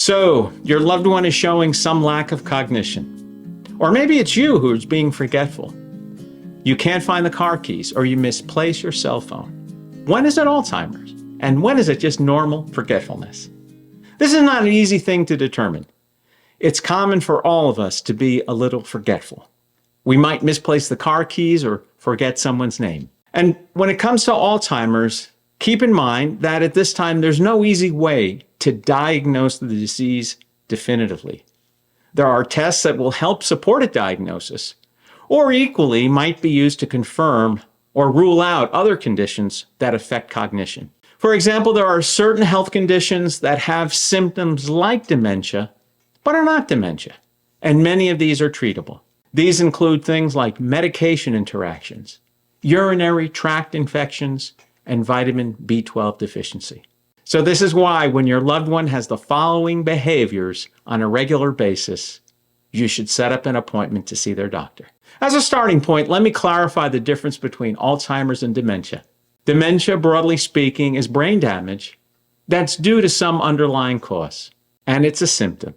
So, your loved one is showing some lack of cognition. Or maybe it's you who's being forgetful. You can't find the car keys or you misplace your cell phone. When is it Alzheimer's? And when is it just normal forgetfulness? This is not an easy thing to determine. It's common for all of us to be a little forgetful. We might misplace the car keys or forget someone's name. And when it comes to Alzheimer's, keep in mind that at this time there's no easy way to diagnose the disease definitively. There are tests that will help support a diagnosis, or equally might be used to confirm or rule out other conditions that affect cognition. For example, there are certain health conditions that have symptoms like dementia, but are not dementia, and many of these are treatable. These include things like medication interactions, urinary tract infections, and vitamin B12 deficiency. So this is why when your loved one has the following behaviors on a regular basis, you should set up an appointment to see their doctor. As a starting point, let me clarify the difference between Alzheimer's and dementia. Dementia, broadly speaking, is brain damage that's due to some underlying cause, and it's a symptom.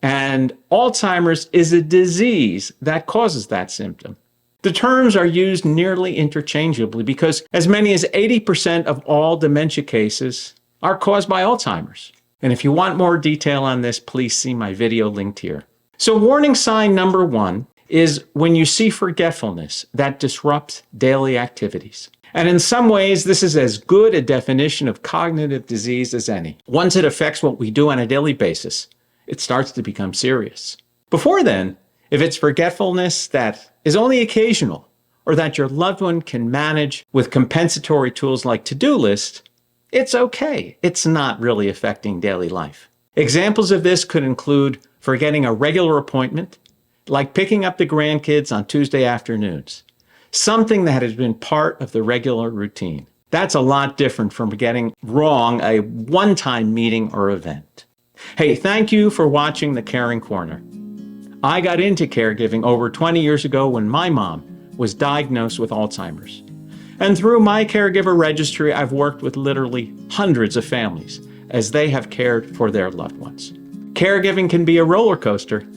And Alzheimer's is a disease that causes that symptom. The terms are used nearly interchangeably because as many as 80% of all dementia cases are caused by Alzheimer's. And if you want more detail on this, please see my video linked here. So warning sign number 1 is when you see forgetfulness that disrupts daily activities. And in some ways, this is as good a definition of cognitive disease as any. Once it affects what we do on a daily basis, it starts to become serious. Before then, if it's forgetfulness that is only occasional or that your loved one can manage with compensatory tools like to-do lists, it's okay. It's not really affecting daily life. Examples of this could include forgetting a regular appointment, like picking up the grandkids on Tuesday afternoons, something that has been part of the regular routine. That's a lot different from getting wrong a one-time meeting or event. Hey, thank you for watching The Caring Corner. I got into caregiving over 20 years ago when my mom was diagnosed with Alzheimer's. And through my caregiver registry, I've worked with literally hundreds of families as they have cared for their loved ones. Caregiving can be a roller coaster.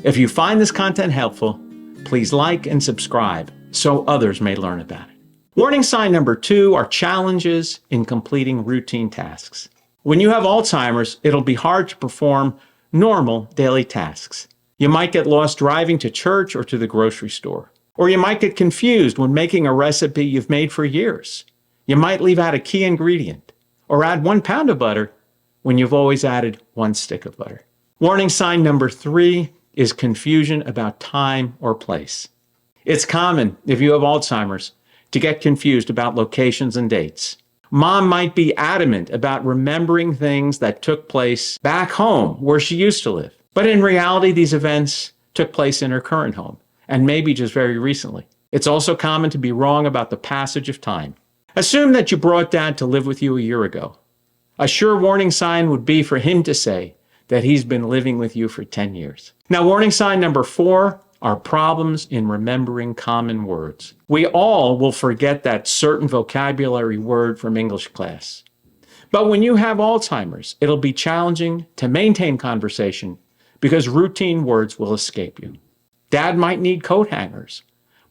If you find this content helpful, please like and subscribe so others may learn about it. Warning sign number 2 are challenges in completing routine tasks. When you have Alzheimer's, it'll be hard to perform normal daily tasks. You might get lost driving to church or to the grocery store. Or you might get confused when making a recipe you've made for years. You might leave out a key ingredient or add 1 pound of butter when you've always added 1 stick of butter. Warning sign number 3 is confusion about time or place. It's common, if you have Alzheimer's, to get confused about locations and dates. Mom might be adamant about remembering things that took place back home where she used to live. But in reality, these events took place in her current home, and maybe just very recently. It's also common to be wrong about the passage of time. Assume that you brought Dad to live with you a year ago. A sure warning sign would be for him to say that he's been living with you for 10 years. Now, warning sign number 4 are problems in remembering common words. We all will forget that certain vocabulary word from English class. But when you have Alzheimer's, it'll be challenging to maintain conversation because routine words will escape you. Dad might need coat hangers,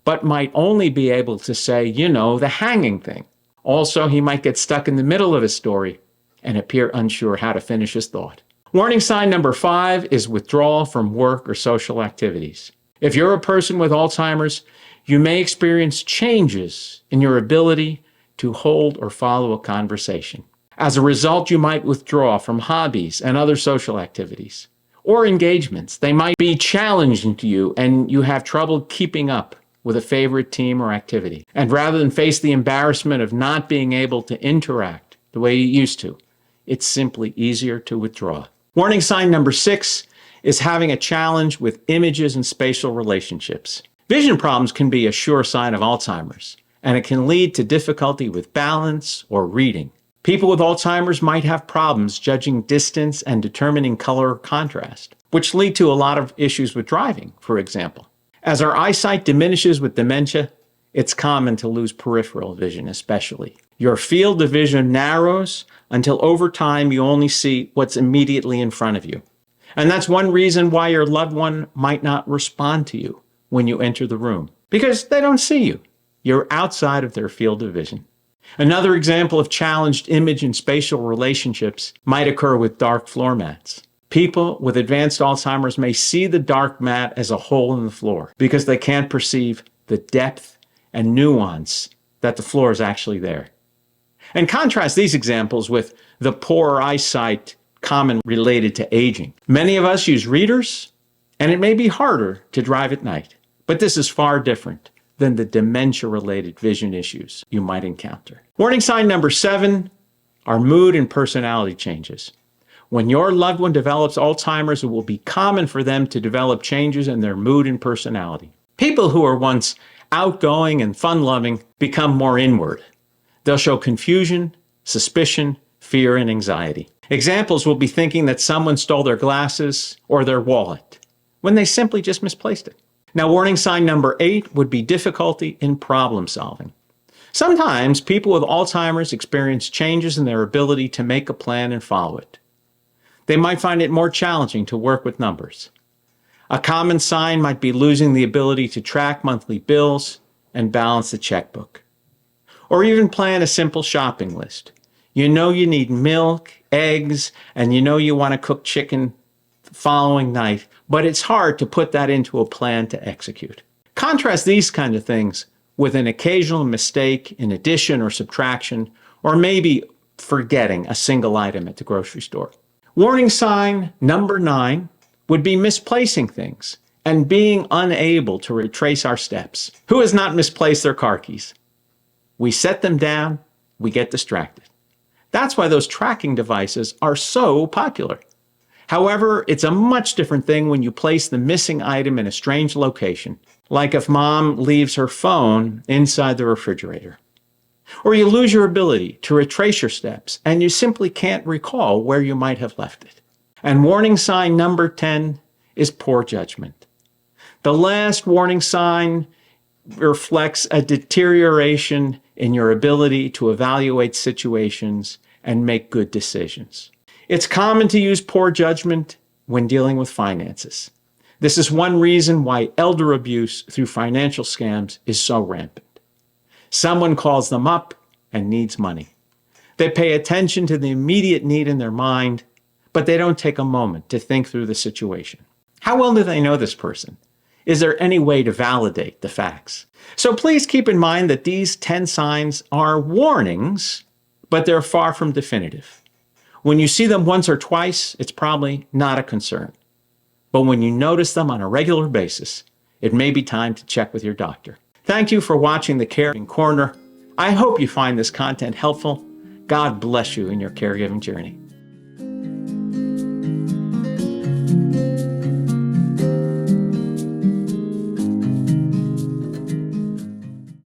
but might only be able to say, the hanging thing. Also, he might get stuck in the middle of his story and appear unsure how to finish his thought. Warning sign number 5 is withdrawal from work or social activities. If you're a person with Alzheimer's, you may experience changes in your ability to hold or follow a conversation. As a result, you might withdraw from hobbies and other social activities or engagements. They might be challenging to you and you have trouble keeping up with a favorite team or activity. And rather than face the embarrassment of not being able to interact the way you used to, it's simply easier to withdraw. Warning sign number 6 is having a challenge with images and spatial relationships. Vision problems can be a sure sign of Alzheimer's, and it can lead to difficulty with balance or reading. People with Alzheimer's might have problems judging distance and determining color or contrast, which lead to a lot of issues with driving, for example. As our eyesight diminishes with dementia, it's common to lose peripheral vision especially. Your field of vision narrows until over time you only see what's immediately in front of you. And that's one reason why your loved one might not respond to you when you enter the room, because they don't see you. You're outside of their field of vision. Another example of challenged image and spatial relationships might occur with dark floor mats. People with advanced Alzheimer's may see the dark mat as a hole in the floor because they can't perceive the depth and nuance that the floor is actually there. And contrast these examples with the poor eyesight common related to aging. Many of us use readers, and it may be harder to drive at night, but this is far different than the dementia-related vision issues you might encounter. Warning sign number 7 are mood and personality changes. When your loved one develops Alzheimer's, it will be common for them to develop changes in their mood and personality. People who were once outgoing and fun-loving become more inward. They'll show confusion, suspicion, fear, and anxiety. Examples will be thinking that someone stole their glasses or their wallet when they simply just misplaced it. Now, warning sign number 8 would be difficulty in problem solving. Sometimes people with Alzheimer's experience changes in their ability to make a plan and follow it. They might find it more challenging to work with numbers. A common sign might be losing the ability to track monthly bills and balance the checkbook, or even plan a simple shopping list. You know you need milk, eggs, and you know you want to cook chicken the following night, but it's hard to put that into a plan to execute. Contrast these kind of things with an occasional mistake in addition or subtraction, or maybe forgetting a single item at the grocery store. Warning sign number 9 would be misplacing things and being unable to retrace our steps. Who has not misplaced their car keys? We set them down, we get distracted. That's why those tracking devices are so popular. However, it's a much different thing when you place the missing item in a strange location, like if mom leaves her phone inside the refrigerator. Or you lose your ability to retrace your steps and you simply can't recall where you might have left it. And warning sign number 10 is poor judgment. The last warning sign reflects a deterioration in your ability to evaluate situations and make good decisions. It's common to use poor judgment when dealing with finances. This is one reason why elder abuse through financial scams is so rampant. Someone calls them up and needs money. They pay attention to the immediate need in their mind, but they don't take a moment to think through the situation. How well do they know this person? Is there any way to validate the facts? So please keep in mind that these 10 signs are warnings, but they're far from definitive. When you see them once or twice, it's probably not a concern. But when you notice them on a regular basis, it may be time to check with your doctor. Thank you for watching the Caregiving Corner. I hope you find this content helpful. God bless you in your caregiving journey.